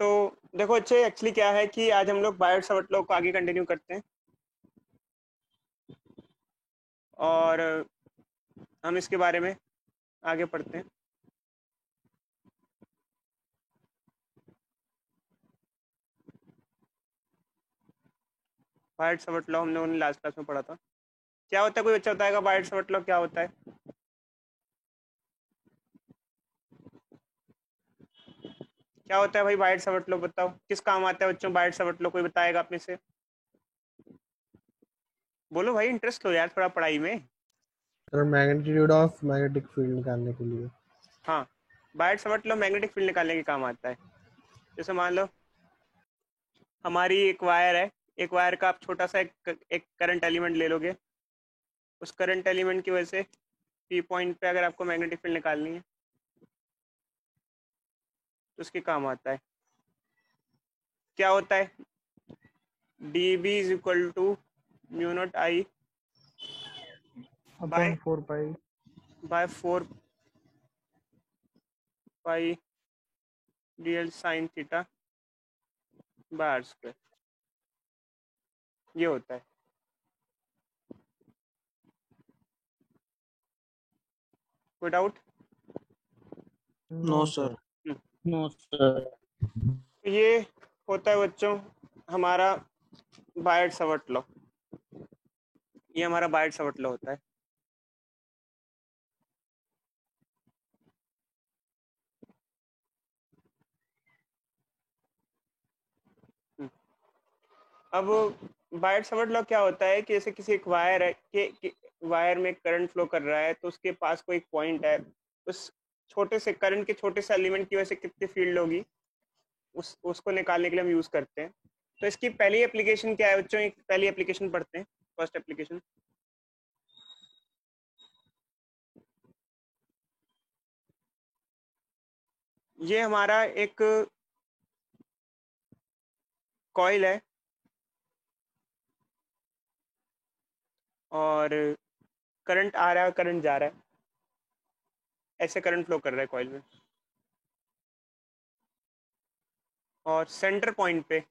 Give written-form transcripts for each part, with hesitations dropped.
तो देखो अच्छे एक्चुअली क्या है कि आज हम लोग बायोट-सावर्ट लॉ को आगे कंटिन्यू करते हैं और हम इसके बारे में आगे पढ़ते हैं। बायोट-सावर्ट लॉ हम लोगों ने लास्ट क्लास में पढ़ा था। क्या होता है, कोई बच्चा बताएगा बायोट-सावर्ट लॉ क्या होता है? क्या होता है भाई बायोट-सावर्ट लॉ, बताओ किस काम आता है बच्चों बायोट-सावर्ट लॉ? कोई बताएगा आप में से? बोलो भाई, इंटरेस्ट लो यार थोड़ा पढ़ाई में। Sir magnitude of magnetic field निकालने के लिए। हाँ, बायोट-सावर्ट लॉ मैग्नेटिक फील्ड निकालने के काम आता है। जैसे मान लो हमारी एक वायर है, एक वायर का आप छोटा सा एक करंट एलिमेंट ले लोगे। उस करंट एलिमेंट की वजह से पी पॉइंट पे अगर आपको मैग्नेटिक फील्ड निकालनी है तो उसके काम आता है। क्या होता है? D B is equal to mu naught I upon 4 pi by 4 pi D L sine theta by R square. ये होता है। कोई doubt? No sir. No sir. ये होता है बच्चों हमारा बायोट-सावर्ट लॉ। ये हमारा बायोट-सावर्ट लॉ होता है। अब बायोट-सावर्ट लॉ क्या होता है कि जैसे किसी एक वायर है कि वायर में करंट फ्लो कर रहा है तो उसके पास कोई पॉइंट है, उस छोटे से करंट के छोटे से एलिमेंट की वजह से कितनी फील्ड होगी उसको निकालने के लिए हम यूज करते हैं। तो इसकी पहली एप्लीकेशन क्या है बच्चों? एक पहली एप्लीकेशन पढ़ते हैं, फर्स्ट एप्लीकेशन। ये हमारा एक कॉइल है और करंट आ रहा है, करंट जा रहा है, ऐसे करंट फ्लो कर रहा है कॉइल में। और सेंटर पॉइंट पे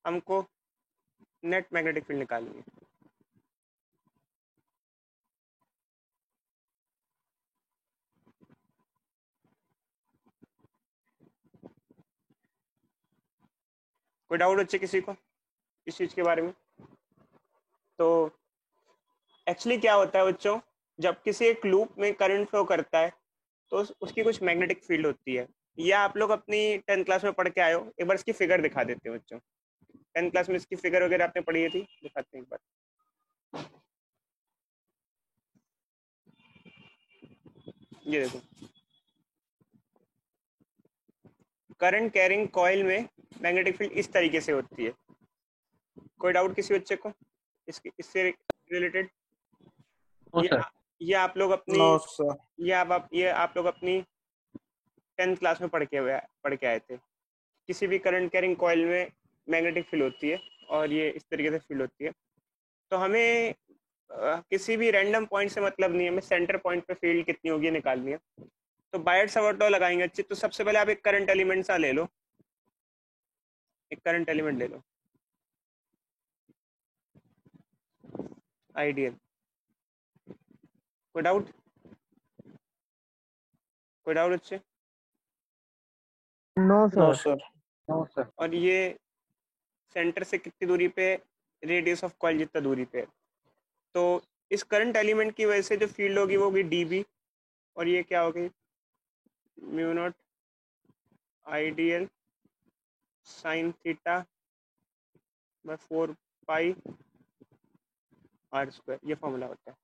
हमको नेट मैग्नेटिक फील्ड निकालनी है। कोई डाउट बच्चे किसी को इस चीज के बारे में? तो एक्चुअली क्या होता है बच्चों, जब किसी एक लूप में करंट फ्लो करता है तो उसकी कुछ मैग्नेटिक फील्ड होती है। ये आप लोग अपनी 10th क्लास में पढ़ के आए हो। एक बार इसकी फिगर दिखा देते हैं बच्चों। 10th क्लास में इसकी फिगर वगैरह आपने पढ़ी थी, दिखाते हैं एक बार। ये देखो, करंट कैरिंग कॉइल में मैग्नेटिक फील्ड इस तरीके से होती है। कोई डाउट किसी बच्चे को इससे रिलेटेड? नो ये सर। ये आप लोग अपनी नो सर। ये आप लोग अपनी 10th क्लास में पढ़ के आए थे। किसी भी करंट कैरिंग कॉइल में मैग्नेटिक फील्ड होती है और ये इस तरीके से फील्ड होती है। तो हमें किसी भी रैंडम पॉइंट से मतलब नहीं है, हमें सेंटर पॉइंट पे फील्ड कितनी होगी निकालनी है। तो बायोट-सावर्ट लॉ लगाएंगे अच्छे। तो सबसे पहले आप एक करंट एलिमेंट सा ले लो, एक करंट एलिमेंट ले लो आइडियल। कोई डाउट? कोई डाउट अच्छे? No no sir. Sir. No sir. और ये सेंटर से कितनी दूरी पे? रेडियस ऑफ कॉइल जितना दूरी पे। तो इस करंट एलिमेंट की वजह से जो फील्ड होगी वो होगी डीबी, और ये क्या होगी? Mu naught ideal sine theta by 4 pi R square. ये फॉर्मूला होता है।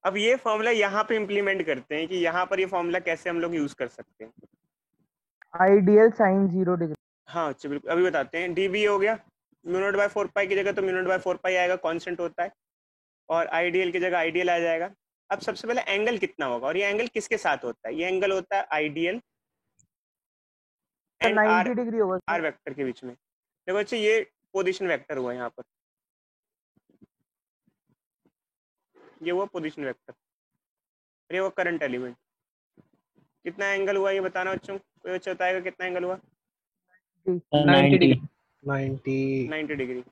अब ये फॉर्मूला यहाँ पे इम्प्लीमेंट करते हैं कि यहाँ पर ये फॉर्मूला कैसे हम लोग यूज कर सकते हैं। Ideal sine 0 degree. हाँ अच्छा, बिल्कुल अभी बताते हैं। डी बी हो गया, म्यू नॉट बाय 4 पाई की जगह तो म्यू नॉट बाय 4 पाई आएगा, कांस्टेंट होता है। और आइडियल की जगह आइडियल आ जाएगा। अब सबसे पहले एंगल कितना होगा, और ये एंगल किसके साथ होता है? ये एंगल होता है आइडियल एंड आर 90 डिग्री होगा आर सर। वेक्टर के बीच में। देखो अच्छा, ये पोजीशन वेक्टर हुआ यहाँ पर, ये हुआ पोजीशन वेक्टर, ये वो करंट एलिमेंट। कितना एंगल हुआ ये बताना बच्चों? कोई बच्चा बताएगा कितना एंगल हुआ? 90. 90. 90 डिग्री।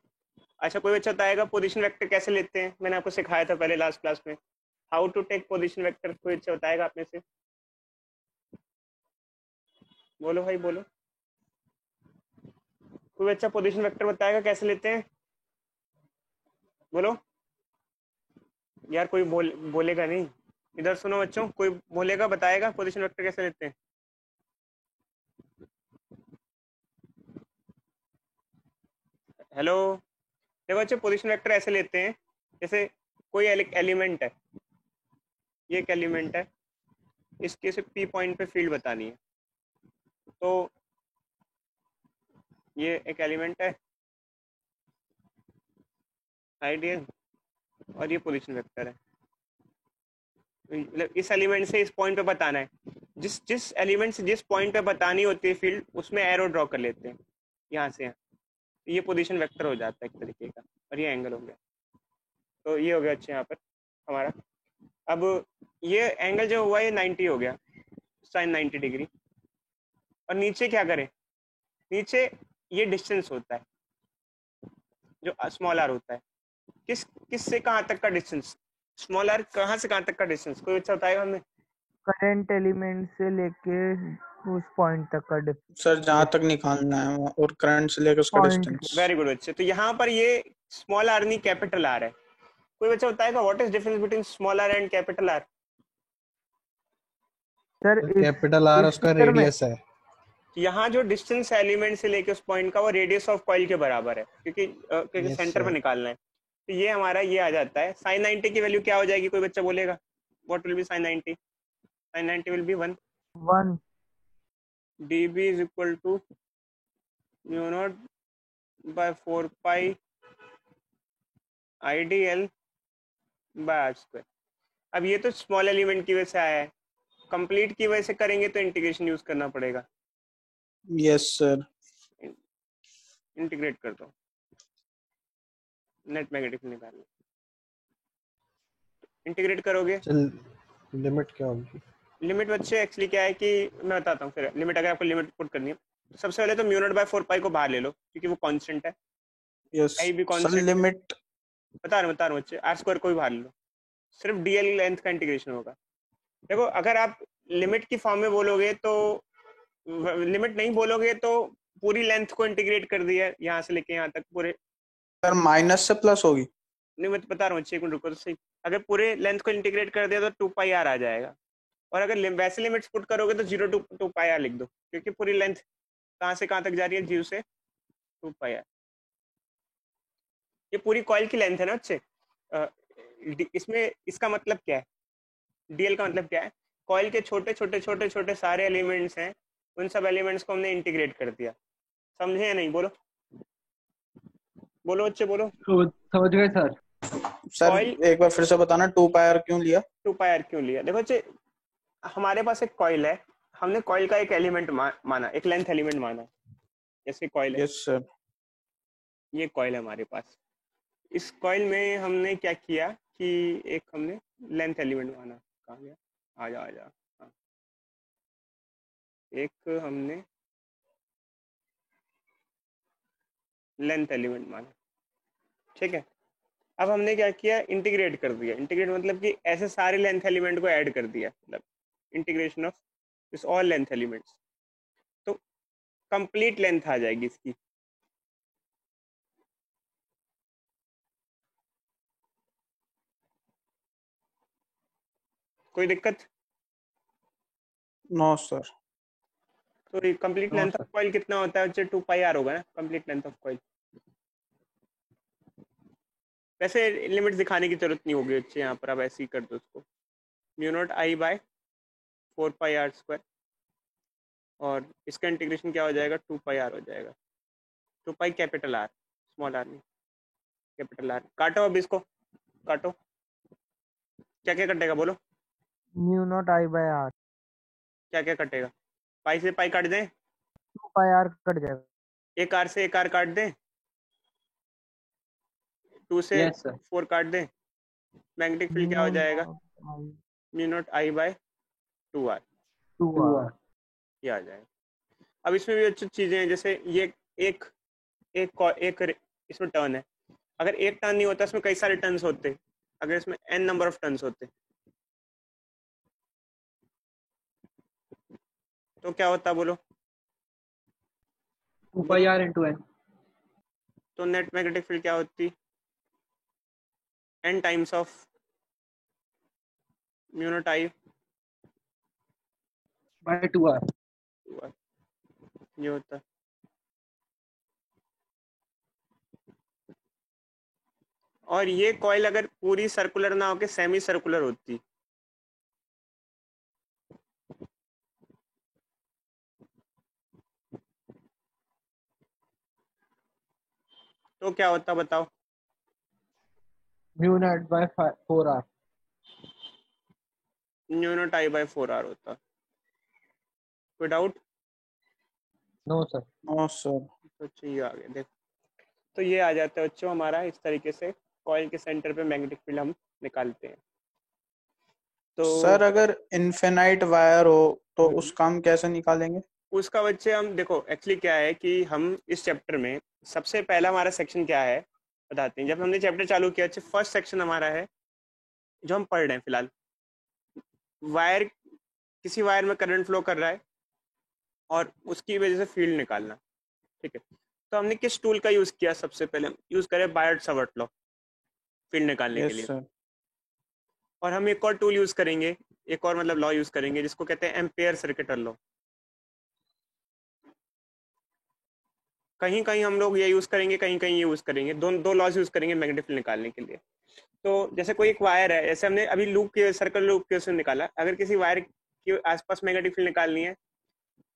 अच्छा, कोई बच्चा बताएगा पोजीशन वेक्टर कैसे लेते हैं? मैंने आपको सिखाया था पहले लास्ट क्लास में, how to take position vector. कोई बच्चा बताएगा आप में से? बोलो भाई बोलो, कोई बच्चा पोजीशन वेक्टर बताएगा कैसे लेते हैं? बोलो यार, कोई बोलेगा नहीं। इधर सुनो बच्चों, कोई बोलेगा, बताएगा पोजीशन वेक्टर कैसे लेते हैं? हेलो। देखो बच्चों, पोजीशन वेक्टर ऐसे लेते हैं, जैसे कोई एलिमेंट है, ये एक एलिमेंट है, इसके से पी पॉइंट पे फील्ड बतानी है। तो ये एक एलिमेंट है आइडियल, और ये पोजीशन वेक्टर है। मतलब इस एलिमेंट से इस पॉइंट पे बताना है, जिस जिस एलिमेंट से जिस पॉइंट पे बतानी होती है फील्ड, उसमें एरो ड्रॉ कर लेते हैं यहाँ से यहाँ। ये पोजीशन वेक्टर हो जाता है एक तरीके का, और ये एंगल हो गया। तो ये हो गया अच्छा यहाँ पर हमारा। अब ये एंगल जो हुआ ये 90 हो गया, साइन 90 डिग्री। और नीचे क्या करें? नीचे ये डिस्टेंस होता है जो स्मॉल आर होता है। किस से कहाँ तक का डिस्टेंस? स्मॉल आर कहाँ से कहाँ तक का डिस्टेंस? कोई अच्छा बताएगा हमें? करंट एलिमेंट से लेके उस पॉइंट तक का सर जहाँ तक निकालना है और करंट से लेकर उसका Point डिस्टेंस। वेरी गुड बच्चे। तो यहाँ पर ये स्मॉल आर नहीं कैपिटल आर है। कोई बच्चा बताएगा what is difference between small R and capital R? Sir capital R इस उसका फिगर में रेडियस है। यहाँ जो डिस्टेंस है एलिमेंट से लेके उस पॉइंट का, वो रेडियस ऑफ कॉइल के बराबर है, क्योंकि Yes, सेंटर sir. पे निकालना है। तो ये हमारा ये आ जाता है। साइन 90 की वैल्यू क्या हो जाएगी? कोई बच्चा बोलेगा what will be sine 90? Sine 90 will be 1 1 dB is equal to mu naught by 4 pi IDL by r square। अब ये तो स्मॉल एलिमेंट की वजह से आया है, कंप्लीट की वजह से करेंगे तो इंटीग्रेशन यूज करना पड़ेगा। Yes sir. इंटीग्रेट कर दो, नेट मैग्नेटिक निकाल लो। इंटीग्रेट करोगे, चल लिमिट क्या होगी? लिमिट बच्चे एक्चुअली क्या है कि मैं बताता हूँ फिर लिमिट। अगर आपको लिमिट पुट करनी है तो सबसे पहले तो म्यू नॉट बाय 4 पाई को बाहर ले लो, क्योंकि वो कांस्टेंट है। यस आई भी सर। कांस्टेंट। लिमिट बता रहा हूँ बच्चे, आर स्क्वायर को भी बाहर ले लो, सिर्फ डीएल लेंथ का इंटीग्रेशन होगा। देखो अगर आप लिमिट की फॉर्म में बोलोगे तो, लिमिट नहीं बोलोगे तो पूरी लेंथ को इंटीग्रेट कर दिया यहाँ से लेके यहाँ तक पूरे। सर माइनस से प्लस होगी। नहीं मैं बता रहा हूँ, एक मिनट रुको तो सही। अगर पूरे लेंथ को इंटीग्रेट कर दिया तो 2 पाई आर आ जाएगा। और अगर वैसे लिमिट्स पुट करोगे तो 0 to 2 पाई आर लिख दो, क्योंकि पूरी लेंथ कहाँ से कहाँ तक जा रही है? 0 से 2 पाई आर। ये पूरी कॉइल की लेंथ है ना बच्चे। इसमें इसका मतलब क्या है? डीएल का मतलब क्या है? कॉइल के छोटे छोटे छोटे छोटे सारे एलिमेंट्स हैं, उन सब एलिमेंट्स को हमने इंटीग्रेट कर दिया। समझे या नहीं? बोलो बोलो बच्चे बोलो। समझ गए सर। सर Coil- एक बार फिर से बताना 2 पाई आर क्यों लिया? 2 पाई आर क्यों लिया? देखो बच्चे, हमारे पास एक कॉइल है, हमने कॉइल का एक एलिमेंट माना, एक लेंथ एलिमेंट माना। जैसे कॉइल है, यस सर। ये कॉइल है हमारे पास। इस कॉइल में हमने क्या किया कि एक हमने लेंथ एलिमेंट माना। कहाँ गया? आ जा हाँ। एक हमने लेंथ एलिमेंट माना, ठीक है। अब हमने क्या किया? इंटीग्रेट कर दिया। इंटीग्रेट मतलब कि ऐसे सारे लेंथ एलिमेंट को ऐड कर दिया, मतलब integration of this all length elements. तो कंप्लीट लेंथ आ जाएगी इसकी। कोई दिक्कत? No sir. तो complete No, length sir. Of coil कितना होता है बच्चे? 2 पाई आर होगा ना कंप्लीट लेंथ ऑफ कॉइल। वैसे लिमिट दिखाने की जरूरत नहीं होगी बच्चे, यहाँ पर आप ऐसे ही कर दो उसको। Mu naught I by 4 pi R square, और इसका इंटीग्रेशन क्या हो जाएगा? 2 पाई आर हो जाएगा। 2 pi capital R, small R नहीं, कैपिटल आर। काटो अब इसको, काटो। क्या क्या कटेगा बोलो? Mu naught I by R. क्या क्या कटेगा? पाई से पाई काट दें, 2 पाई आर कट जाएगा। एक आर से एक आर काट दें, 2 से Yes, sir. 4 काट दें। मैग्नेटिक फील्ड क्या हो जाएगा? 2 mu naught I by 2 R, R. ये आ जाएगा। अब इसमें भी अच्छी चीजें हैं, जैसे ये एक एक इसमें टर्न है, अगर एक टर्न नहीं होता इसमें कई सारे टर्न्स होते, अगर इसमें n नंबर ऑफ टर्न्स होते तो क्या होता बोलो? 2πr into n. तो नेट मैग्नेटिक फील्ड क्या होती? n times of mu naught I by 2r. ये होता। और ये कॉइल अगर पूरी सर्कुलर ना होके सेमी सर्कुलर होती तो क्या होता बताओ? Mu naught by 4r। Mu naught I by 4r होता। कोई doubt? No sir. No sir. तो चाहिए आगे देखो, तो ये आ जाता है बच्चों हमारा, इस तरीके से कॉइल के सेंटर पे मैग्नेटिक फील्ड हम निकालते हैं। तो सर अगर इनफिनाइट वायर हो तो उसका हम कैसे निकालेंगे? उसका बच्चे हम देखो एक्चुअली क्या है कि हम इस चैप्टर में सबसे पहला हमारा सेक्शन क्या है बताते हैं। जब हमने चैप्टर चालू किया, फर्स्ट सेक्शन हमारा है जो हम पढ़ रहे हैं फिलहाल, वायर, किसी वायर में करंट फ्लो कर रहा है और उसकी वजह से फील्ड निकालना। ठीक है, तो हमने किस टूल का यूज किया? सबसे पहले यूज करें बायट-सावर्त लॉ फील्ड निकालने के यस लिए। सर। और हम एक और टूल यूज करेंगे, एक और मतलब लॉ यूज करेंगे जिसको कहते हैं एम्पेयर सर्किटल लॉ। कहीं कहीं हम लोग ये यूज करेंगे, कहीं कहीं ये यूज करेंगे, दो लॉज यूज करेंगे मैग्नेटिक फील्ड निकालने के लिए। तो जैसे कोई एक वायर है, जैसे हमने अभी लूप के सर्कल लूप के निकाला, अगर किसी वायर के आसपास मैग्नेटिक फील्ड निकालनी है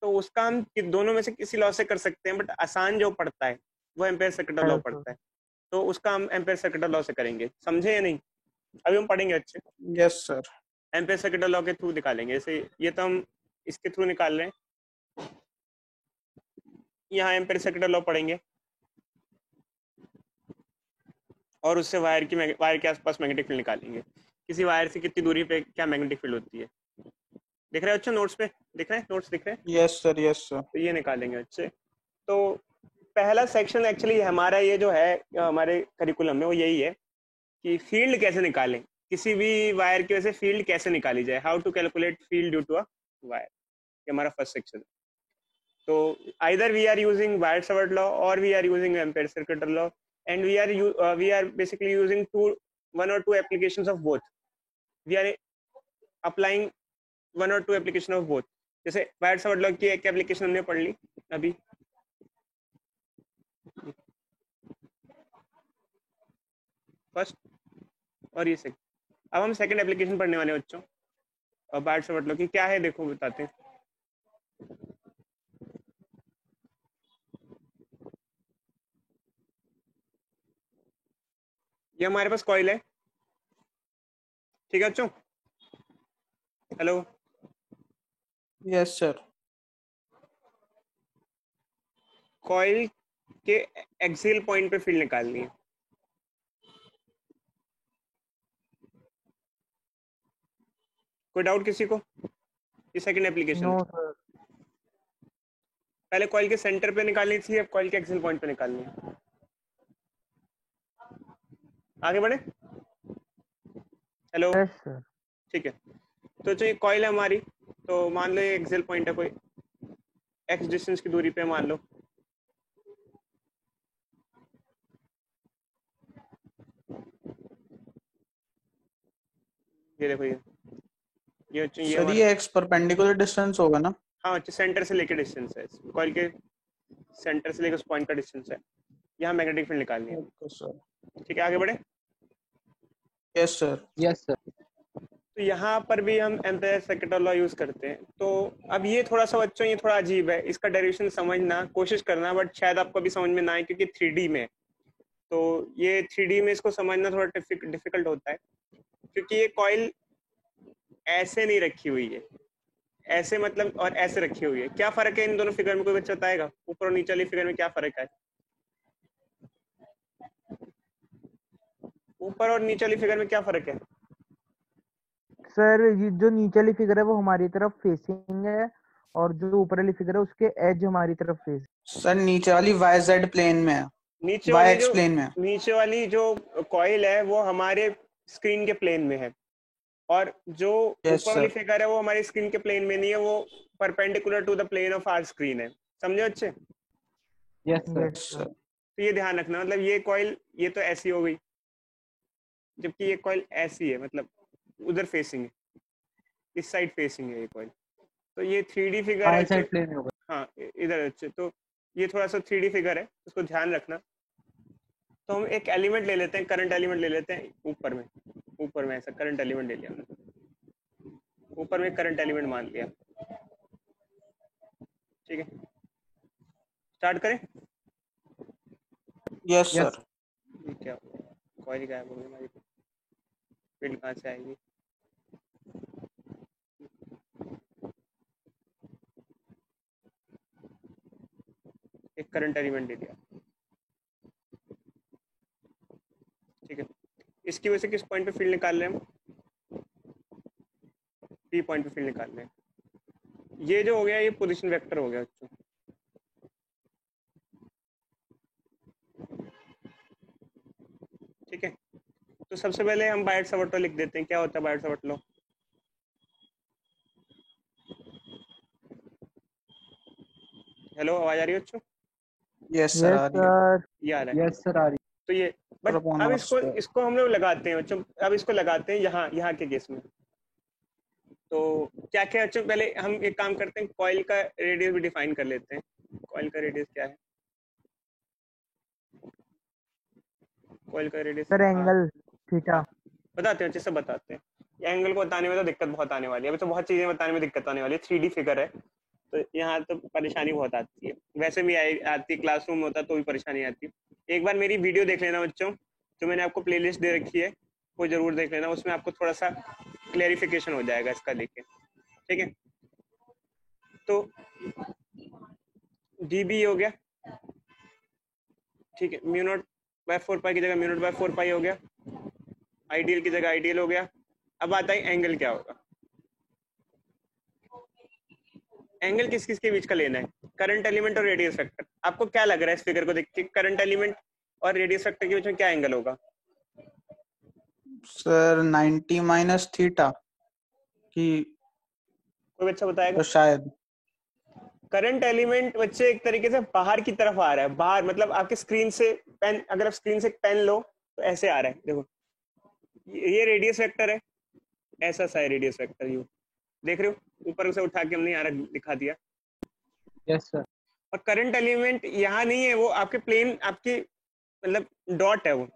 तो उसका हम दोनों में से किसी लॉ से कर सकते हैं, बट आसान जो पड़ता है वो एम्पेयर सर्किटल लॉ पड़ता है, तो उसका हम एम्पेयर सर्किटल लॉ से करेंगे। समझे या नहीं? अभी हम पढ़ेंगे अच्छे। Yes sir. Ampere circuital law के थ्रू निकालेंगे। जैसे ये तो हम इसके थ्रू निकाल रहे हैं, यहाँ एम्पेयर सर्किटल लॉ पढ़ेंगे और उससे वायर के आसपास मैग्नेटिक फील्ड निकालेंगे। किसी वायर से कितनी दूरी पे क्या मैग्नेटिक फील्ड होती है। दिख रहा है बच्चों? नोट्स पे दिख रहे हैं? नोट्स दिख रहे हैं? Yes sir. Yes sir. तो ये निकालेंगे बच्चे। तो पहला सेक्शन एक्चुअली हमारा ये जो है हमारे करिकुलम में वो यही है कि फील्ड कैसे निकालें, किसी भी वायर की वजह से फील्ड कैसे निकाली जाए, how to calculate field due to a wire. ये हमारा फर्स्ट सेक्शन। तो either we are using Weier's law or we are using Ampere circuital law, and we are basically using one or two applications of both. We are applying one or two application of both. जैसे Weier's law की एक application हमने पढ़ ली अभी, first, और ये second. अब हम सेकंड एप्लीकेशन पढ़ने वाले बच्चों, और Weier's law की क्या है देखो बताते हैं। ये हमारे पास कॉइल है, ठीक है बच्चों? Hello, yes sir. कॉइल के एक्सियल पॉइंट पे फील्ड निकालनी है। कोई डाउट किसी को? ये सेकंड एप्लीकेशन नो है। सर। पहले कॉइल के सेंटर पे निकालनी थी, अब कॉइल के एक्सियल पॉइंट पे निकालनी है। आगे बढ़े? Hello, yes sir. ठीक है। तो जो ये कॉइल है हमारी, तो मान लो ये एक्सियल पॉइंट है, कोई एक्स डिस्टेंस की दूरी पे मान लो। ये देखो ये सर हमारा, ये एक्स परपेंडिकुलर डिस्टेंस होगा ना? हाँ बच्चे, सेंटर से लेके डिस्टेंस है, कॉइल के सेंटर से लेकर उस पॉइंट का डिस्टेंस है। यहाँ मैग्नेटिक फील्ड निकालनी है। Okay sir. ठीक है, आगे बढ़े? Yes sir. Yes sir. तो यहाँ पर भी हम एम्पेयर सर्किटल लॉ यूज करते हैं। तो अब ये थोड़ा सा बच्चों, ये थोड़ा अजीब है, इसका डेरिवेशन समझना कोशिश करना, बट शायद आपको भी समझ में ना आए क्योंकि 3D में। तो ये 3D में इसको समझना थोड़ा डिफिकल्ट होता है, क्योंकि ये कॉइल ऐसे नहीं रखी हुई है, ऐसे मतलब, और ऐसे रखी हुई है। क्या फर्क है इन दोनों फिगर में? कोई बच्चा बताएगा ऊपर और नीचे वाली फिगर में क्या फर्क है? ऊपर और नीचे वाली फिगर में क्या फर्क है? सर ये जो नीचे वाली फिगर है वो हमारी तरफ फेसिंग है और जो ऊपर वाली फिगर है उसके एज हमारी तरफ फेस। सर नीचे वाली वाई जेड प्लेन में है, नीचे वाई वाली एक्स प्लेन में है। नीचे वाली जो कॉइल है वो हमारे स्क्रीन के प्लेन में है, और जो यस ऊपर वाली सर। फिगर है वो हमारी स्क्रीन के प्लेन में नहीं है, वो perpendicular to the plane of our screen है। समझे अच्छे? Yes, sir. यस सर तो ये ध्यान रखना, मतलब ये कॉइल ये तो ऐसी हो गई, जबकि ये कॉइल ऐसी है, मतलब उधर फेसिंग है, इस साइड फेसिंग है ये कॉइल। तो ये 3D फिगर है बाएं अच्छे। साइड प्लेन में होगा। हाँ इधर अच्छे, तो ये थोड़ा सा 3D फिगर है, उसको ध्यान रखना। तो हम एक एलिमेंट ले लेते हैं, करंट एलिमेंट ले लेते हैं ऊपर में ऐसा करंट एलिमेंट ले लिया हमने, ऊपर में करंट एलिमेंट मान लिया। ठीक है, स्टार्ट करें। Yes Yes. सर। ये क्या कॉइल गायब हो गई हमारी, फील्ड कहाँ से आएगी? एक करंट एलिमेंट ले लिया। ठीक है, इसकी वजह से किस पॉइंट पे फील्ड निकाल रहे हैं हम? पी पॉइंट पे फील्ड निकाल रहे हैं। ये जो हो गया ये पोजीशन वेक्टर हो गया बच्चों। ठीक है, तो सबसे पहले हम बायट सावर्ट लॉ लिख देते हैं। क्या होता है बायट सावर्ट लॉ? हेलो, आवाज आ रही है बच्चों? यस सर यस आ रही है। सर। ये आ रहा है। Yes, sir. आ रही। तो ये बट अपॉन अब आर इसको स्क्वायर। इसको हम लोग लगाते हैं बच्चों, अब इसको लगाते हैं यहाँ के केस में। तो क्या क्या बच्चों, पहले हम एक काम करते हैं, कॉइल का रेडियस भी डिफाइन कर लेते हैं। कॉइल का रेडियस क्या है? कॉइल का रेडियस सर एंगल थीटा। बताते हैं, अच्छे से बताते हैं। ये एंगल को बताने में तो दिक्कत बहुत आने वाली है, अभी तो बहुत चीजें बताने में दिक्कत आने वाली है। 3D फिगर है तो यहाँ तो परेशानी बहुत आती है, वैसे भी आती है, क्लासरूम में होता तो भी परेशानी आती है। एक बार मेरी वीडियो देख लेना बच्चों, जो मैंने आपको प्लेलिस्ट दे रखी है वो जरूर देख लेना, उसमें आपको थोड़ा सा क्लेरिफिकेशन हो जाएगा इसका लेके। ठीक है, तो dB हो गया। ठीक है, म्यू नॉट बाय 4 पाई की जगह म्यू नॉट बाय 4 पाई हो गया। आइडियल की जगह आइडियल हो गया। अब आता है एंगल क्या होगा। एंगल किस किस के बीच का लेना है? करंट एलिमेंट और रेडियस वेक्टर। आपको क्या लग रहा है इस फिगर को देख के, करंट एलिमेंट और रेडियस वेक्टर के बीच में क्या एंगल होगा? सर 90 माइनस थीटा की, कोई बच्चा बताएगा? तो शायद करंट एलिमेंट बच्चे एक तरीके से बाहर की तरफ आ रहा है, बाहर मतलब आपके स्क्रीन से पेन, अगर आप स्क्रीन से एक पेन लो तो ऐसे आ रहा है, देखो ये रेडियस वेक्टर है, ऐसा सा है रेडियस वेक्टर। यू देख रहे हो, ऊपर से उठा के हमने यहाँ दिखा दिया। Yes, sir. और करंट एलिमेंट यहाँ नहीं है, वो आपके प्लेन, आपकी मतलब डॉट है, वो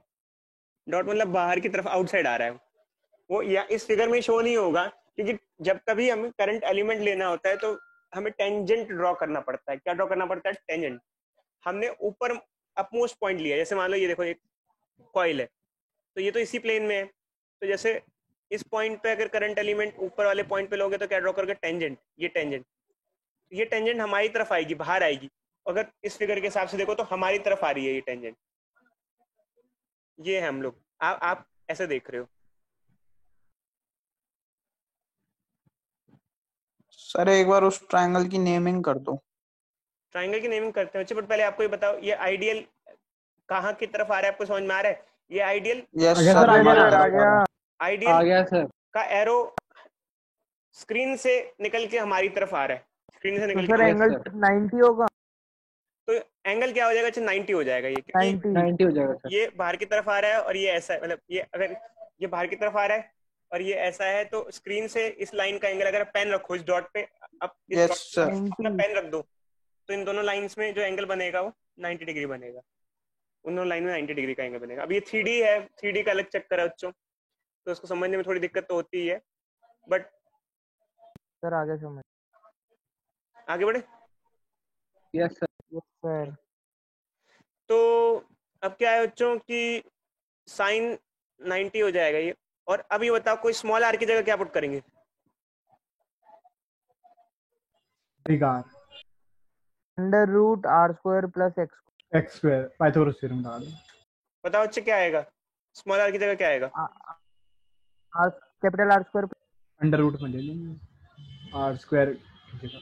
डॉट मतलब बाहर की तरफ आउटसाइड आ रहा है वो, या इस फिगर में शो नहीं होगा, क्योंकि जब कभी हमें करंट एलिमेंट लेना होता है तो हमें टेंजेंट ड्रॉ करना पड़ता है। क्या ड्रॉ करना पड़ता है? टेंजेंट। हमने ऊपर अपमोस्ट पॉइंट लिया, जैसे मान लो ये देखो एक कॉइल है, तो ये तो इसी प्लेन में है, तो जैसे इस पॉइंट पे अगर करंट एलिमेंट ऊपर वाले पॉइंट पे लोगे तो क्या ड्रॉ करोगे? टेंजेंट। ये टेंजेंट, ये टेंजेंट हमारी तरफ आएगी, बाहर आएगी। अगर इस फिगर के हिसाब से देखो तो हमारी तरफ आ रही है ये टेंजेंट, ये है हम लोग। आप ऐसे देख रहे हो। सर एक बार उस ट्रायंगल की नेमिंग कर दो। ट्राइंगल की नेमिंग करते हैं बच्चे, बट पहले आपको ये बताओ, ये आइडियल कहाँ की तरफ आ रहा है? आपको समझ में आ रहा है? ये आइडियल, यस आ गया सर सर, आ हमारी गया, आ तरफ आ गया। रहा है। आ आइडियल गया सर। का एरो स्क्रीन से निकल के हमारी तरफ आ रहा है, स्क्रीन से तो निकल सर के। Yes, angle sir. 90 होगा। तो एंगल क्या हो जाएगा? 90 हो जाएगा ये, क्योंकि 90। 90 हो जाएगा सर। ये बाहर की तरफ आ रहा है और ये ऐसा है, मतलब ये अगर ये बाहर की तरफ आ रहा है और ये ऐसा है, तो स्क्रीन से इस लाइन का एंगल, अगर पेन रखो इस डॉट पे, अब इस यस डॉट सर। अपना 90। पेन रख दो, तो इन दोनों लाइंस में जो एंगल बनेगा वो 90 डिग्री बनेगा। उन दोनों लाइन में 90 डिग्री का एंगल बनेगा। अब ये 3D है, 3D का अलग चक्कर है बच्चों, तो उसको समझने में थोड़ी दिक्कत तो होती ही है, बट सर आगे समझ। आगे बढ़े। Yes, sir. Yes sir. तो अब क्या है बच्चों कि साइन 90 हो जाएगा ये। और अब ये बताओ, कोई स्मॉल आर की जगह क्या पुट करेंगे? त्रिकार under root R square plus X. X square Pythagoras theorem डाल दो। बताओ बच्चे क्या आएगा? स्मॉल आर की जगह क्या आएगा? R capital R square. Under root में ले लेंगे आर स्क्वायर की जगह।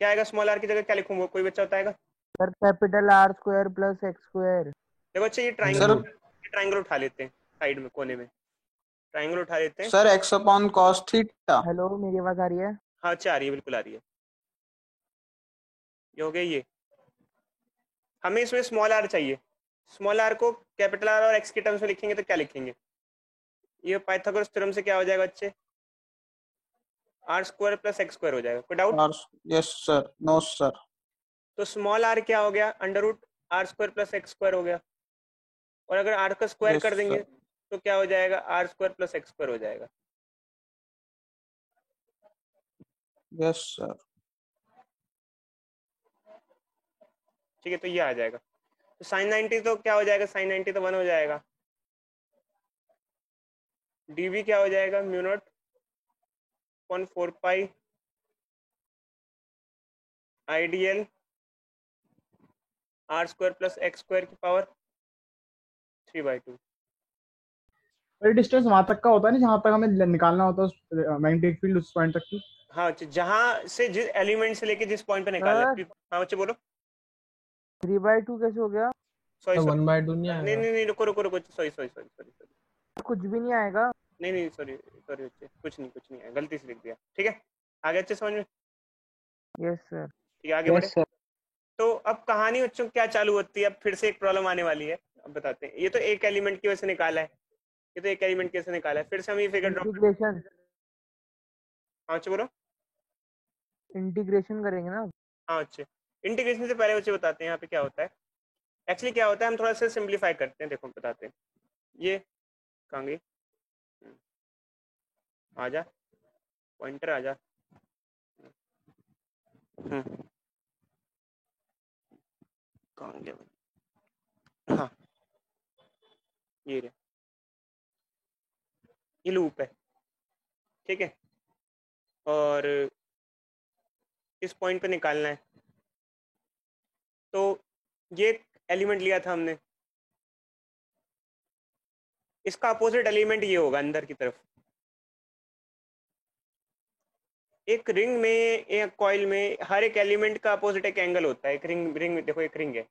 क्या आएगा स्मॉल आर की जगह, क्या लिखूंगा, कोई बच्चा बताएगा? Sir capital R square plus x square. देखो अच्छा ये सर ट्राइंगल उठा लेते हैं, साइड में कोने में ट्राइंगल उठा लेते हैं। Sir x upon cos theta. Hello, मेरी आवाज आ रही है? हाँ अच्छा आ रही है, बिल्कुल आ रही है। ये हो गया ये। हमें इसमें स्मॉल आर चाहिए, स्मॉल आर को कैपिटल आर और एक्स के टर्म्स में लिखेंगे तो क्या लिखेंगे? ये पाइथागोरस थ्योरम से क्या हो जाएगा बच्चे? R square plus x square हो जाएगा, कोई डाउट? और यस सर, नो सर। तो स्मॉल आर क्या हो गया, under root R square plus x square हो गया, और अगर आर का स्क्वायर यस कर देंगे सर। तो क्या हो जाएगा, R square plus x square हो जाएगा। Yes sir. ठीक है, तो ये आ जाएगा। तो साइन 90 तो क्या हो जाएगा, साइन 90 तो 1 हो जाएगा। डीवी क्या हो जाएगा, mu naught 4 pi ideal R square plus x square की पावर 3/2। पर डिस्टेंस वहां तक का होता है ना जहां तक हमें निकालना होता है मैग्नेटिक फील्ड, उस पॉइंट तक की। हाँ जहाँ से जिस एलिमेंट से लेके जिस पॉइंट पे निकालना है। सर हाँ बच्चे बोलो। 3/2 कैसे हो गया? सॉरी तो सॉरी, 1/2 नहीं नहीं आएगा? नहीं नहीं, रुको रुको रुको, sorry sorry sorry sorry sorry, कुछ भी नहीं आएगा? नहीं नहीं सॉरी सॉरी बच्चे, कुछ नहीं है, गलती से लिख दिया। ठीक है, आगे अच्छे समझ में? Yes sir. ठीक है आगे बढ़े। Yes, sir. तो अब कहानी बच्चों क्या चालू होती है, अब फिर से एक प्रॉब्लम आने वाली है। अब बताते हैं, ये तो एक एलिमेंट की वजह से निकाला है, ये तो एक एलिमेंट की वजह से निकाला है, फिर से हम ये फिगर ड्रॉ। इंटीग्रेशन, हाँ अच्छे बोलो। इंटीग्रेशन करेंगे ना? हाँ अच्छे, इंटीग्रेशन से पहले बच्चे बताते हैं यहाँ पे क्या होता है। एक्चुअली क्या होता है, हम थोड़ा सा सिंप्लीफाई करते हैं, देखो बताते हैं। ये कहाँ गई, आजा पॉइंटर आजा। कहाँ गया भाई? हाँ ये रे, ये लूप है, ठीक है, और इस पॉइंट पे निकालना है। तो ये एलिमेंट लिया था हमने, इसका अपोजिट एलिमेंट ये होगा अंदर की तरफ। एक रिंग में, एक कॉइल में, हर एक एलिमेंट का अपोजिट एक एंगल होता है। एक रिंग देखो, एक रिंग है,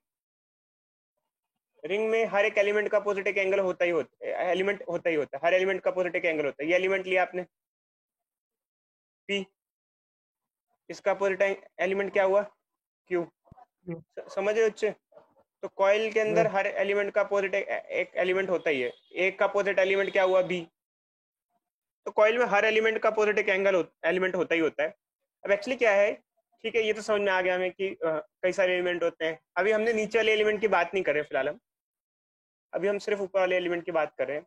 रिंग में हर एक एलिमेंट का अपोजिट एक एंगल होता ही होता है, एलिमेंट होता ही होता है, हर एलिमेंट का अपोजिट एक एंगल होता है। ये एलिमेंट लिया आपने पी, इसका अपोजिट एलिमेंट क्या हुआ, क्यू। समझ रहे हो बच्चे? तो कॉइल के अंदर हर एलिमेंट का अपोजिट एक एलिमेंट होता ही है। एक का अपोजिट एलिमेंट क्या हुआ, बी। तो कॉइल में हर एलिमेंट का अपोजिट एक एलिमेंट होता ही होता है। अब एक्चुअली क्या है, ठीक है, ये तो समझ में आ गया हमें कि कई सारे एलिमेंट होते हैं। अभी हमने नीचे वाले एलिमेंट की बात नहीं कर रहे फिलहाल, हम अभी हम सिर्फ ऊपर वाले एलिमेंट की बात कर रहे हैं।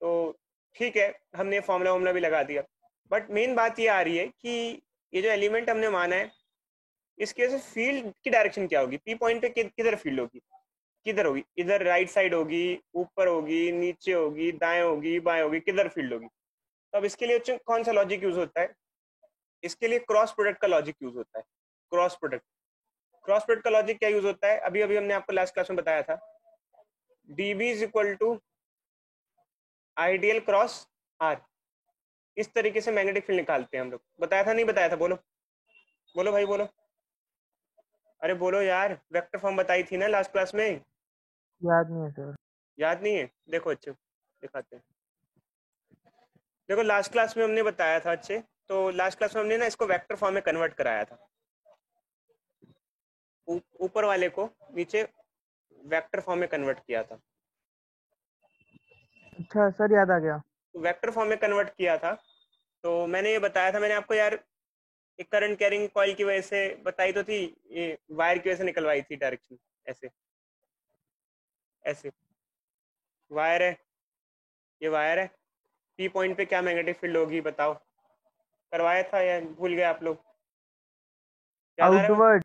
तो ठीक है, हमने फॉर्मूला वॉर्मूला भी लगा दिया, बट मेन बात ये आ रही है कि ये जो एलिमेंट हमने माना है, इसके वजह से फील्ड की डायरेक्शन क्या होगी, पी पॉइंट पे किधर फील्ड होगी, किधर होगी, इधर राइट साइड होगी, ऊपर होगी, नीचे होगी, दाएं होगी, बाएं होगी, किधर फील्ड होगी? तो अब इसके लिए कौन सा लॉजिक यूज होता है? इसके लिए क्रॉस प्रोडक्ट का लॉजिक यूज होता है। क्रॉस प्रोडक्ट, क्रॉस प्रोडक्ट का लॉजिक क्या यूज होता है, अभी अभी हमने आपको लास्ट क्लास में बताया था। DB is equal to ideal cross R. इस तरीके से मैग्नेटिक फील्ड निकालते हैं हम लोग। बताया था नहीं बताया था, बोलो बोलो भाई बोलो, अरे बोलो यार, वेक्टर फॉर्म बताई थी ना लास्ट क्लास में? याद नहीं है सर। याद नहीं है? देखो अच्छे दिखाते हैं। देखो लास्ट क्लास में हमने बताया था अच्छे, तो लास्ट क्लास में हमने ना इसको वेक्टर फॉर्म में कन्वर्ट कराया था। ऊपर वाले को नीचे वेक्टर फॉर्म में कन्वर्ट किया था। अच्छा सर, याद आ गया। वेक्टर फॉर्म में कन्वर्ट किया था, तो मैंने ये बताया था, मैंने आपको यार एक करंट कैरिंग कॉइल की वजह से बताई तो थी, ये वायर की वजह से निकलवाई थी डायरेक्शन, ऐसे ऐसे वायर है, ये वायर है, पी पॉइंट पे क्या मैग्नेटिक फील्ड होगी बताओ? करवाया था या भूल गए आप लोग? याद आ रहा है? आउटवर्ड।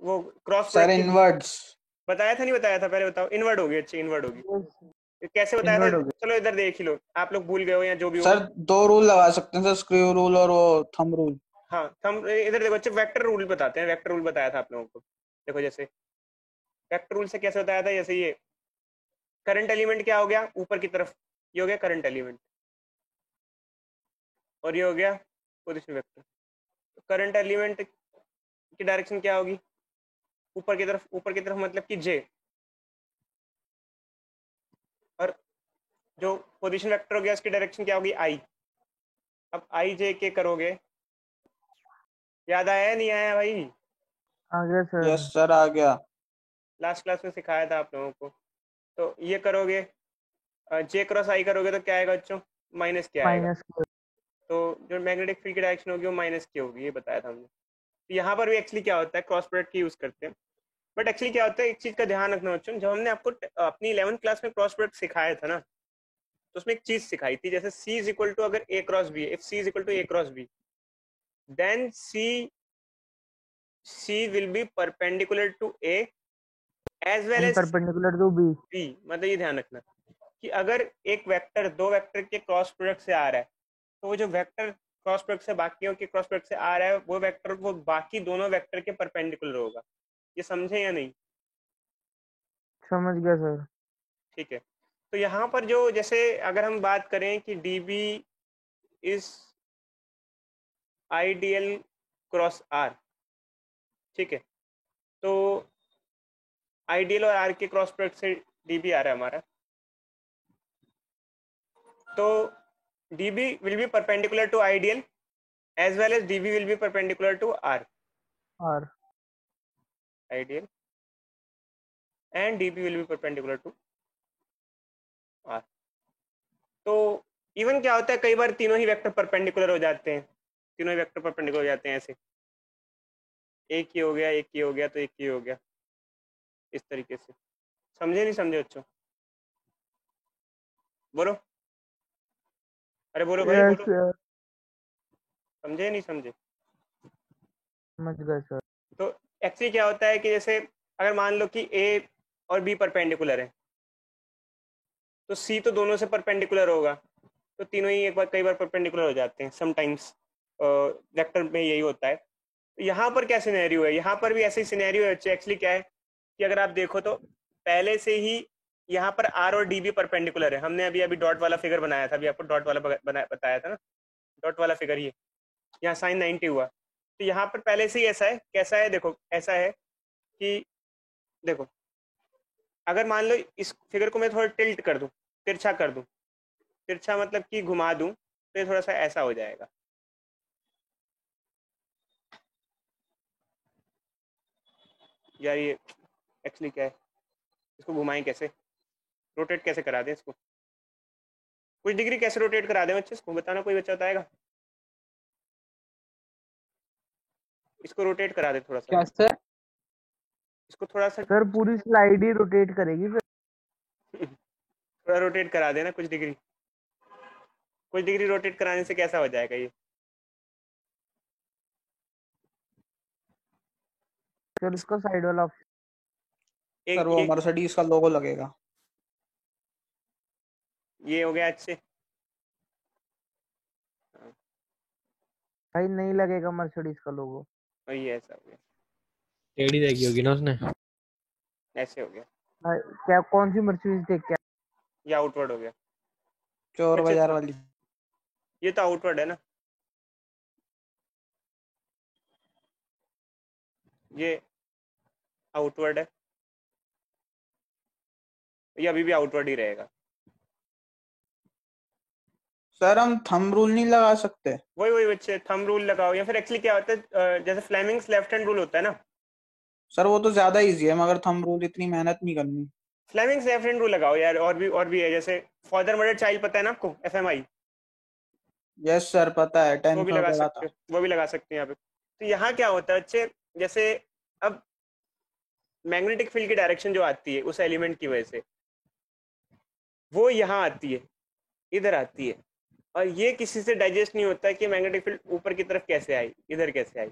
वो क्रॉस सर प्रोडक्ट की इनवर्ड्स। बताया था नहीं बताया था, पहले बताओ। इनवर्ड होगी, अच्छी इनवर्ड होगी। कैसे बताया था? इनवर्ड हो गया। चलो इधर देख ही लो, आप लोग भूल गए हो या जो भी हो। सर दो रूल लगा सकते हैं सर, स्क्रू रूल और वो थंब रूल। हाँ हम इधर देखो, अच्छे वेक्टर रूल बताते हैं। वेक्टर रूल बताया था आप लोगों को, देखो जैसे वेक्टर रूल से कैसे बताया था, जैसे ये करंट एलिमेंट क्या हो गया ऊपर की तरफ, ये हो गया करंट एलिमेंट, और ये हो गया पोजीशन वेक्टर। करंट एलिमेंट की डायरेक्शन क्या होगी? ऊपर की तरफ मतलब कि जे, और जो पोजीशन वेक्टर हो गया उसकी डायरेक्शन क्या होगी? आई। अब आई जे के करोगे, याद आया या नहीं आया भाई? आ गया सर। यस सर, आ गया। लास्ट क्लास में सिखाया था आप लोगों को। तो ये करोगे, जे क्रॉस आई करोगे तो क्या आएगा बच्चों? माइनस के आएगा। माइनस के। तो जो मैग्नेटिक फील्ड की डायरेक्शन होगी वो माइनस की होगी, ये बताया था हमने। तो यहाँ पर भी एक्चुअली क्या होता है, क्रॉस प्रोडक्ट की यूज करते हैं। बट एक्चुअली क्या होता है, एक चीज का ध्यान रखना बच्चों, जब हमने आपको अपनी 11th क्लास में क्रॉस प्रोडक्ट सिखाया था ना, तो उसमें एक चीज सिखाई थी, जैसे C इज इक्वल टू अगर A cross B, if C is equal to A cross B, then C will be perpendicular to A as well and as perpendicular to B. B। मतलब ये ध्यान रखना कि अगर एक वेक्टर दो vector के क्रॉस प्रोडक्ट से आ रहा है, तो वो जो वेक्टर क्रॉस प्रोडक्ट से बाकियों के क्रॉस प्रोडक्ट से आ रहा है, वो वेक्टर वो बाकी दोनों वेक्टर के परपेंडिकुलर होगा। ये समझे या नहीं? समझ गया सर। ठीक है। तो यहाँ पर जो, जैसे अगर हम बात करें कि DB is ideal cross R, ठीक है, तो आइडियल और R के क्रॉस प्रोडक्ट से DB आ रहा है हमारा, तो DB will be perpendicular to ideal as well as DB will be perpendicular to R, और ideal, and DB will be perpendicular to R। तो इवन क्या होता है, कई बार तीनों ही वेक्टर परपेंडिकुलर हो जाते हैं, तीनों ही वेक्टर परपेंडिकुलर हो जाते हैं, ऐसे एक ही हो गया, एक ही हो गया, तो एक ही हो गया, इस तरीके से। समझे नहीं समझे बच्चों? बोलो, अरे बोलो भाई यस बोलो, सर, समझे नहीं समझे? समझ गए सर। तो एक्चुअली क्या होता है कि जैसे अगर मान लो कि A और B परपेंडिकुलर है, तो C तो दोनों से परपेंडिकुलर होगा, तो तीनों ही एक बार कई बार परपेंडिकुलर हो जाते हैं, समटाइम्स वेक्टर में यही होता है। तो यहाँ पर क्या सिनेरियो है, यहाँ पर भी ऐसे ही सिनेरियो है। एक्चुअली क्या है कि अगर आप देखो तो पहले से ही यहाँ पर R और DB परपेंडिकुलर है। हमने अभी अभी डॉट वाला फिगर बनाया था, अभी आपको डॉट वाला बताया था ना, डॉट वाला फिगर ये यहाँ साइन 90 हुआ। तो यहाँ पर पहले से ही ऐसा है, कैसा है देखो, ऐसा है कि देखो, अगर मान लो इस फिगर को मैं थोड़ा टिल्ट कर दूं, तिरछा कर दूं, तिरछा मतलब कि घुमा दूं, तो ये थोड़ा सा ऐसा हो जाएगा। यार ये एक्चुअली क्या है, इसको घुमाएं कैसे, रोटेट कैसे करा दें इसको, कुछ डिग्री कैसे रोटेट करा दें बच्चे, इसको बताना, कोई बच्चा बताएगा? इसको रोटेट करा दे थोड़ा सा, क्या सर? इसको थोड़ा सा सर पूरी स्लाइड ही रोटेट करेगी फिर। थोड़ा रोटेट करा देना, कुछ डिग्री रोटेट कराने से कैसा हो जाएगा ये? सर उसका साइड वाला सर वो एक मर्सिडीज का लोगो लगेगा। ये हो गया अच्छे, भाई नहीं लगेगा मर्सिडीज का लोगो। और ये ऐसा हो गया, टेढ़ी देखी होगी ना उसने। ऐसे हो गया, भाई क्या, कौन सी मर्सिडीज देख के? ये आउटवर्ड हो गया चोर बच्चे, बाजार वाली। ये तो आउटवर्ड है ना, ये आउटवर्ड है, ये अभी भी आउटवर्ड ही रहेगा। सर हम थंब रूल नहीं लगा सकते? वही बच्चे, थंब रूल लगाओ, या फिर एक्चुअली क्या होता है, जैसे फ्लेमिंग्स लेफ्ट हैंड रूल होता है ना, सर वो तो ज्यादा इजी है, मगर थंब रूल इतनी मेहनत नहीं करनी। फ्लेमिंग्स लेफ्ट हैंड रूल लगाओ यार। और भी है, जैसे फादर मदर चाइल्ड, पता है ना आपको, FMI, यस सर, पता है, वो 10th भी में लगा पढ़ा सकते था। हो, वो भी लगा सकते हैं यहाँ पे। तो यहाँ क्या होता है बच्चे, जैसे अब मैग्नेटिक फील्ड की डायरेक्शन जो आती है उस एलिमेंट की वजह से, वो यहाँ आती है, इधर आती है, और ये किसी से डाइजेस्ट नहीं होता है कि मैग्नेटिक फील्ड ऊपर की तरफ कैसे आई, इधर कैसे आई।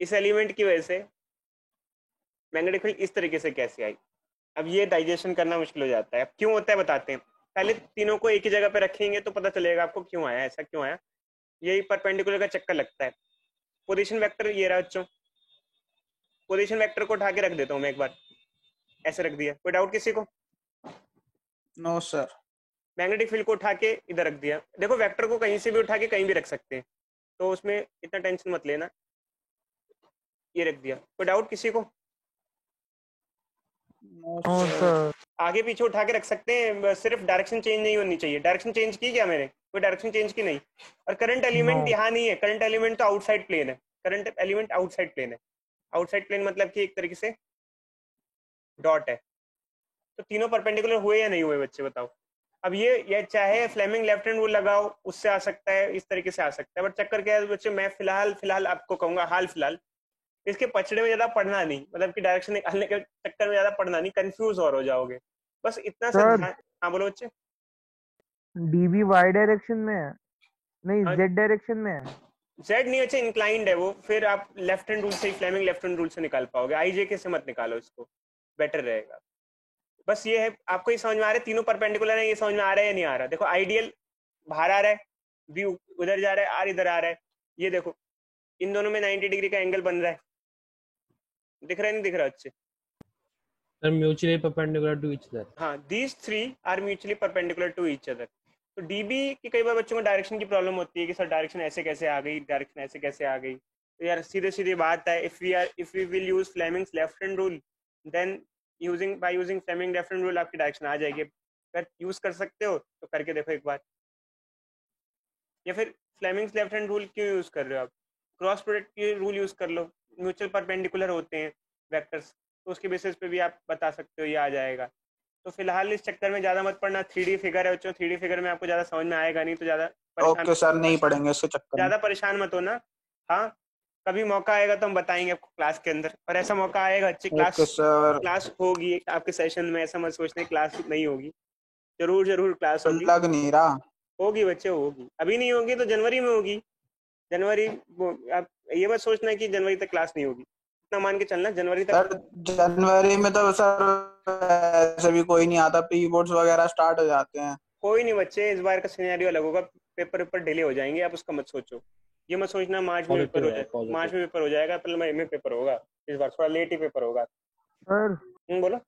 इस एलिमेंट की वजह से मैग्नेटिक फील्ड इस तरीके से कैसे आई, अब ये डाइजेशन करना मुश्किल हो जाता है। अब क्यों होता है बताते हैं, पहले तीनों को एक ही जगह पे रखेंगे तो पता चलेगा आपको क्यों आया, ऐसा क्यों आया। यही परपेंडिकुलर का चक्कर लगता है। पोजीशन वेक्टर ये रहा बच्चों, पोजीशन वेक्टर को उठा के रख देता हूँ मैं एक बार, ऐसे रख दिया, कोई डाउट किसी को? No sir. मैग्नेटिक फील्ड को उठा के इधर रख दिया। देखो वेक्टर को कहीं से भी उठा के कहीं भी रख सकते हैं, तो उसमें इतना टेंशन मत लेना। ये रख दिया। कोई डाउट किसी को? हाँ सर। आगे पीछे उठा के रख सकते हैं, सिर्फ डायरेक्शन चेंज नहीं होनी चाहिए। डायरेक्शन चेंज की क्या मैंने? कोई डायरेक्शन चेंज की नहीं। और करंट एलिमेंट No. यहाँ नहीं है, करंट एलिमेंट तो आउटसाइड प्लेन है। करंट एलिमेंट आउटसाइड प्लेन है। आउटसाइड प्लेन मतलब कि एक तरीके से डॉट है। तो तीनों परपेंडिकुलर हुए या नहीं हुए बच्चे बताओ। अब ये चाहे फ्लेमिंग लेफ्ट हैंड रूल लगाओ, उससे आ सकता है, इस तरीके से आ सकता है। बट चक्कर क्या है बच्चे, मैं फिलहाल आपको कहूंगा, हाल फिलहाल इसके पछड़े में ज्यादा पढ़ना नहीं, मतलब कि डायरेक्शन निकालने के चक्कर में ज्यादा पढ़ना नहीं, कंफ्यूज और हो जाओगे। बस इतना सा सर ध्यान। हाँ बोलो बच्चे। डीबी वाई डायरेक्शन में है, नहीं हाँ, जेड डायरेक्शन में है। जेड नहीं, अच्छा इंक्लाइंड है वो, फिर आप लेफ्ट हैंड रूल से ही, फ्लेमिंग लेफ्ट हैंड रूल से निकाल पाओगे। आईजे से मत निकालो इसको, बेटर रहेगा। बस ये है, आपको ये समझ में आ रहा है तीनों परपेंडिकुलर है, ये समझ में आ रहा है या नहीं आ रहा? देखो आइडियल बाहर आ रहा है, बी उधर जा रहा है, आर इधर आ रहा है। ये देखो इन दोनों में 90 डिग्री का एंगल बन रहा है, दिख रहा है नहीं दिख रहा अच्छे? They're mutually perpendicular to each other. हाँ, these three are mutually perpendicular to each other. तो डीबी की कई बार बच्चों को डायरेक्शन की प्रॉब्लम होती है कि सर डायरेक्शन ऐसे कैसे आ गई, डायरेक्शन ऐसे कैसे आ गई। तो यार सीधे सीधे बात है, if we will use Fleming's left hand rule, then by using Fleming left hand rule आपकी डायरेक्शन आ जाएगी। अगर यूज कर सकते हो तो करके देखो एक बार। या फिर फ्लेमिंग्स लेफ्ट हैंड रूल क्यों यूज कर रहे हो आप? क्रॉस प्रोडक्ट की रूल यूज कर लो, म्यूचुअल परपेंडिकुलर होते हैं वेक्टर्स, तो उसके बेसिस पे भी आप बता सकते हो, ये आ जाएगा। तो फिलहाल इस चक्कर में ज्यादा मत पढ़ना। 3D फिगर है बच्चों, 3D फिगर में आपको ज्यादा समझ में आएगा नहीं, तो ज्यादा ओके सर, नहीं पढ़ेंगे इसके चक्कर में। ज्यादा परेशान मत होना। हाँ, कभी मौका आएगा तो हम बताएंगे आपको क्लास के अंदर, और ऐसा मौका आएगा अच्छी ओके सर, क्लास होगी आपके सेशन में। ऐसा मत सोचना क्लास नहीं होगी, जरूर क्लास होगी। लग नहीं रहा। होगी बच्चे, होगी। अभी नहीं होगी तो जनवरी में होगी। जनवरी आप ये मत सोचना कि जनवरी तक क्लास नहीं होगी, इतना मान के चलना जनवरी तक। सर जनवरी में तो सर ऐसे भी कोई नहीं आता, प्री बोर्ड्स वगैरह स्टार्ट हो जाते हैं। कोई नहीं बच्चे, इस बार का सिनेरियो अलग होगा, पेपर डिले हो जाएंगे, आप उसका मत सोचो। ये मत सोचना मार्च में पेपर हो जाएगा, मार्च में पेपर हो जाएगा, अप्रैल मई में पेपर होगा। इस बार थोड़ा लेट ही पेपर होगा। सर बोलो।